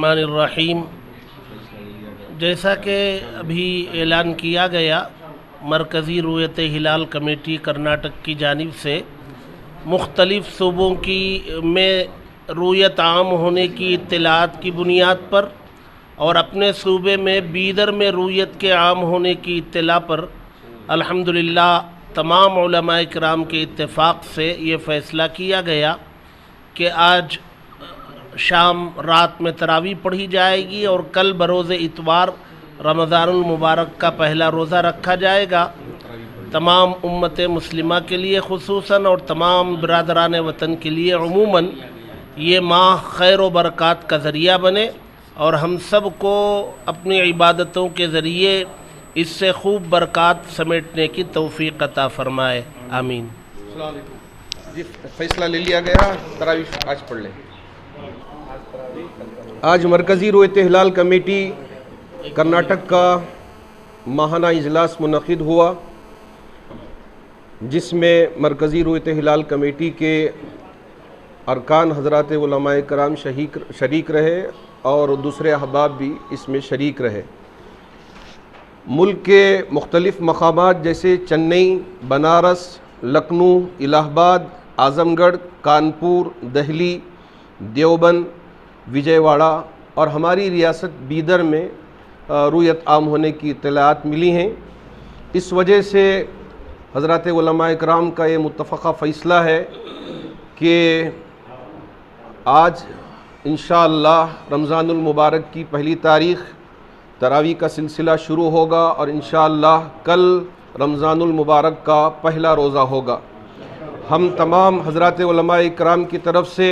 الرحمن الرحیم۔ جیسا کہ ابھی اعلان کیا گیا، مرکزی رویت ہلال کمیٹی کرناٹک کی جانب سے مختلف صوبوں میں رویت عام ہونے کی اطلاعات کی بنیاد پر اور اپنے صوبے میں بیدر میں رویت کے عام ہونے کی اطلاع پر الحمدللہ تمام علماء کرام کے اتفاق سے یہ فیصلہ کیا گیا کہ آج شام رات میں تراویح پڑھی جائے گی اور کل بروز اتوار رمضان المبارک کا پہلا روزہ رکھا جائے گا۔ تمام امت مسلمہ کے لیے خصوصاً اور تمام برادران وطن کے لیے عموماً یہ ماہ خیر و برکات کا ذریعہ بنے اور ہم سب کو اپنی عبادتوں کے ذریعے اس سے خوب برکات سمیٹنے کی توفیق عطا فرمائے، آمین۔ السلام علیکم جی، فیصلہ لے لیا گیا، تراویح آج پڑھ لیں۔ آج مرکزی رویت ہلال کمیٹی کرناٹک کا ماہانہ اجلاس منعقد ہوا، جس میں مرکزی رویت ہلال کمیٹی کے ارکان حضرات علماء کرام شریک رہے اور دوسرے احباب بھی اس میں شریک رہے۔ ملک کے مختلف مقامات جیسے چنئی، بنارس، لکھنؤ، الہ آباد، اعظم گڑھ، کانپور، دہلی، دیوبند، وجے واڑہ اور ہماری ریاست بیدر میں رویت عام ہونے کی اطلاعات ملی ہیں۔ اس وجہ سے حضرات علماء کرام کا یہ متفقہ فیصلہ ہے کہ آج انشاءاللہ رمضان المبارک کی پہلی تاریخ تراویح کا سلسلہ شروع ہوگا اور انشاءاللہ کل رمضان المبارک کا پہلا روزہ ہوگا۔ ہم تمام حضرات علماء کرام کی طرف سے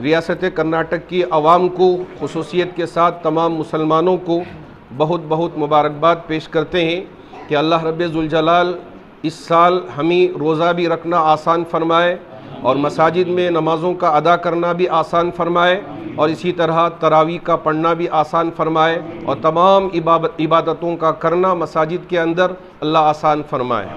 ریاست کرناٹک کی عوام کو، خصوصیت کے ساتھ تمام مسلمانوں کو بہت بہت مبارکباد پیش کرتے ہیں کہ اللہ رب ذوالجلال اس سال ہمیں روزہ بھی رکھنا آسان فرمائے اور مساجد میں نمازوں کا ادا کرنا بھی آسان فرمائے اور اسی طرح تراویح کا پڑھنا بھی آسان فرمائے اور تمام عبادتوں کا کرنا مساجد کے اندر اللہ آسان فرمائے۔